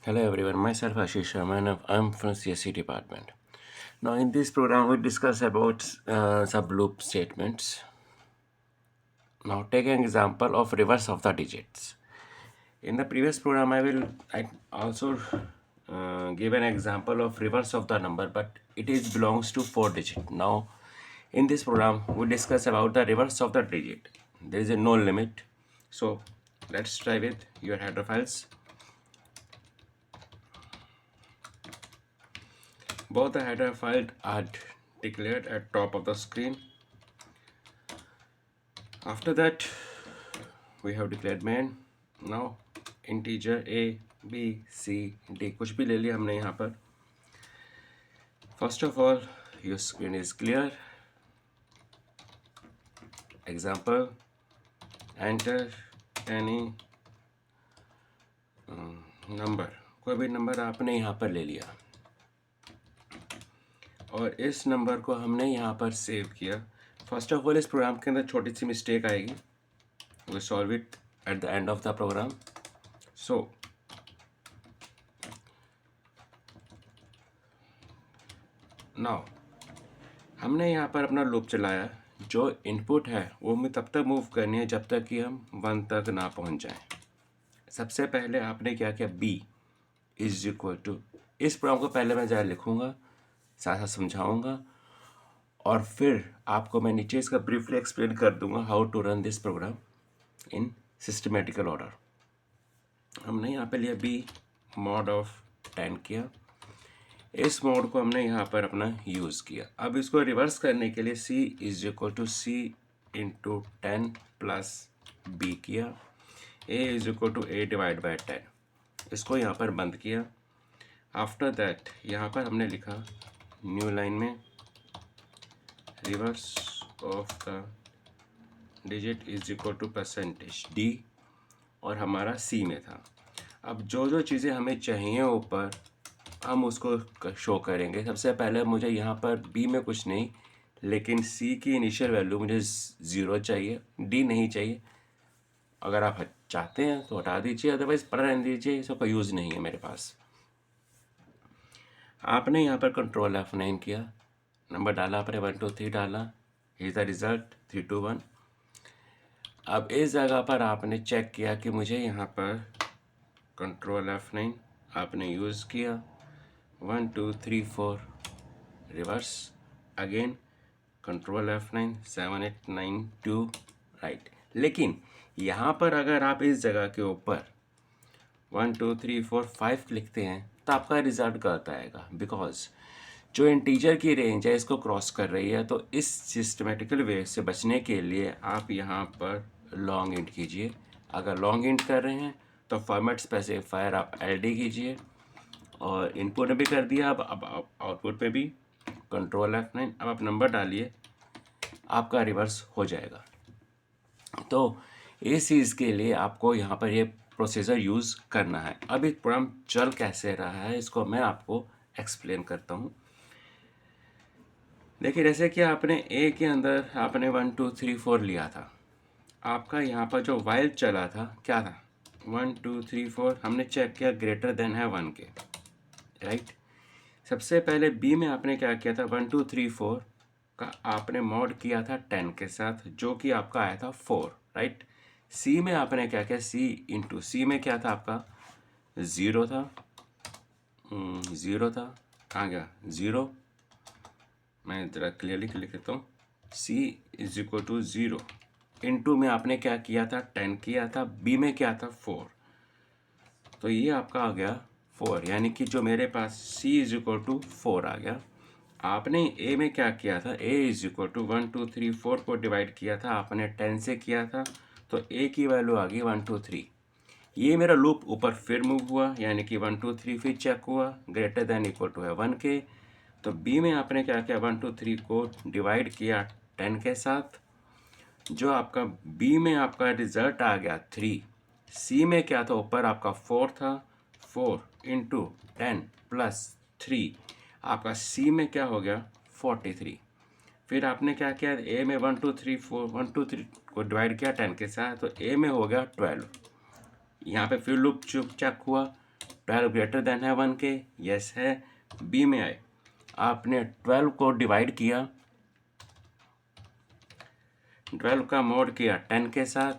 Hello everyone, myself Ashish Sharma and I'm from CSC department. Now in this program we discuss about some loop statements. Now take an example of reverse of the digits. In the previous program I also give an example of reverse of the number, but it is belongs to 4 digit. Now in this program we discuss about the reverse of the digit. There is a no limit. So let's try with your header files. Both the header files are declared at top of the screen. After that, we have declared main. Now integer a, b, c, d कुछ भी ले लिया हमने यहाँ पर. First of all, your screen is clear. Example, enter any number. कोई भी number आपने यहाँ पर ले लिया और इस नंबर को हमने यहाँ पर सेव किया. फर्स्ट ऑफ ऑल इस प्रोग्राम के अंदर छोटी सी मिस्टेक आएगी. We solve it at the end of the program. So now हमने यहाँ पर अपना लूप चलाया. जो इनपुट है वो हमें तब तक मूव करनी है जब तक कि हम 1 तक ना पहुँच जाएं. सबसे पहले आपने क्या किया, b इज इक्वल टू. इस प्रोग्राम को पहले मैं ज़रा लिखूँगा, साथ साथ समझाऊँगा और फिर आपको मैं नीचे इसका ब्रीफली एक्सप्लेन कर दूँगा how to run this program in systematical order. हमने यहाँ पे लिया b मॉड ऑफ 10 किया. इस मोड को हमने यहाँ पर अपना यूज़ किया. अब इसको रिवर्स करने के लिए c is equal to c into 10 plus b किया. a is equal to a divide by 10. इसको यहाँ पर बंद किया. आफ्टर दैट यहाँ पर हमने लिखा न्यू लाइन में reverse of the digit is equal to percentage d और हमारा c में था. अब जो जो चीज़ें हमें चाहिए ऊपर हम उसको शो करेंगे. सबसे पहले मुझे यहाँ पर b में कुछ नहीं, लेकिन c की इनिशियल वैल्यू मुझे 0 चाहिए, d नहीं चाहिए. अगर आप चाहते हैं तो हटा दीजिए, अदरवाइज पढ़ रहने दीजिए, इसका यूज़ नहीं है मेरे पास. आपने यहाँ पर कंट्रोल F9 किया, नंबर डाला आपने 1 2 3 डाला. Is the result 3 2 1. अब इस जगह पर आपने चेक किया कि मुझे यहाँ पर कंट्रोल F9 आपने यूज़ किया. 1 2 3 4 reverse again control F9 7 8 9 2 right. लेकिन यहाँ पर अगर आप इस जगह के ऊपर 1 2 3 4 5 लिखते हैं तो आपका रिजल्ट गलत आएगा, बिकॉज जो इंटीजर की रेंज है इसको क्रॉस कर रही है. तो इस सिस्टमेटिकल वे से बचने के लिए आप यहाँ पर लॉन्ग इंट कीजिए. अगर लॉन्ग इंट कर रहे हैं तो फॉर्मेट स्पेसिफायर आप LD कीजिए और इनपुट में भी कर दिया. अब आउटपुट पे भी कंट्रोल F9. अब आप नंबर डालिए, आपका रिवर्स हो जाएगा. तो इस चीज़ के लिए आपको यहाँ पर ये प्रोसीजर यूज़ करना है. अब एक प्रोग्राम चल कैसे रहा है इसको मैं आपको एक्सप्लेन करता हूँ. देखिए, जैसे कि आपने ए के अंदर आपने 1 2 3 4 लिया था. आपका यहाँ पर जो वाइल चला था क्या था, 1 2 3 4. हमने चेक किया ग्रेटर देन है 1 के, राइट. सबसे पहले बी में आपने क्या किया था, 1 2 3 4 का आपने मॉड किया था 10 के साथ, जो कि आपका आया था 4, राइट. सी में आपने क्या किया, सी इंटू सी में क्या था आपका 0 था. 0 था, कहाँ गया 0. मैं ज़रा क्लियरली लिख लेता हूँ. सी इज इक्वल टू 0 इंटू में आपने क्या किया था 10 किया था. बी में क्या था 4. तो ये आपका आ गया 4, यानी कि जो मेरे पास c इज इक्वल टू 4 आ गया. आपने a में क्या किया था, a इज इक्वल टू 1 2 3 4 को डिवाइड किया था आपने 10 से किया था, तो a की वैल्यू आ गई 1 2 3. ये मेरा लूप ऊपर फिर मूव हुआ, यानी कि 1 2 3 फिर चेक हुआ, ग्रेटर देन इक्वल टू है 1 के. तो b में आपने क्या किया, 1 2 3 को डिवाइड किया 10 के साथ, जो आपका b में आपका रिजल्ट आ गया 3. c में क्या था, ऊपर आपका 4 था, 4 इंटू 10 प्लस 3. आपका c में क्या हो गया 43. फिर आपने क्या किया, a में 1 2 3 4 1 2 3 को डिवाइड किया 10 के साथ, तो a में हो गया 12. यहाँ पे फिर लूप चेक हुआ, 12 ग्रेटर देन है 1 के, यस है। बी में आए, आपने 12 को डिवाइड किया, 12 का मॉड किया 10 के साथ,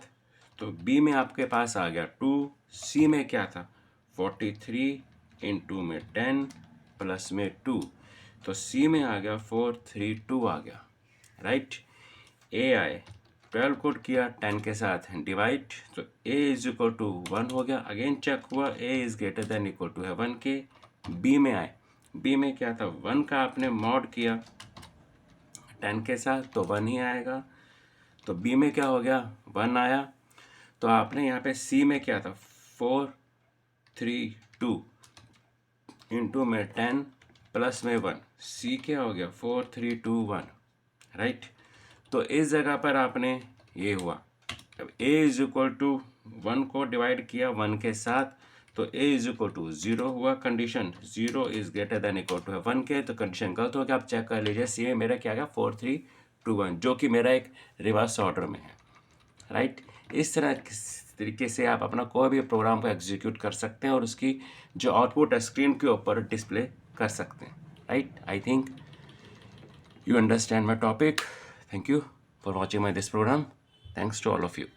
तो बी में आपके पास आ गया 2। सी में क्या था 43 इंटू में 10 प्लस में 2, तो सी में आ गया 432 आ गया, राइट। ए आए, 12 को किया 10 के साथ डिवाइड, तो ए इज इक्वल टू 1 हो गया। अगेन चेक हुआ, A is greater than equal to है 1 के। बी में आए, बी में क्या था 1 का आपने मॉड किया 10 के साथ, तो 1 ही आएगा। तो बी में क्या हो गया 1 आया। तो आपने यहाँ पे सी में क्या था 432 इंटू में 10 प्लस में 1, सी क्या हो गया 4321, राइट। तो इस जगह पर आपने ये हुआ, अब a इज इक्वल टू 1 को डिवाइड किया 1 के साथ, तो a इज इक्वल टू 0 हुआ। Condition 0 is greater than equal to है 1 के, तो कंडीशन गलत हो गया। आप चेक कर लीजिए, सी में मेरा क्या गया 4321, जो कि मेरा एक रिवर्स ऑर्डर में है, राइट। इस तरह तरीके से आप अपना कोई भी प्रोग्राम को एग्जीक्यूट कर सकते हैं और उसकी जो आउटपुट है स्क्रीन के ऊपर डिस्प्ले कर सकते हैं, right. I think you understand my topic. Thank you for watching my this program. Thanks to all of you.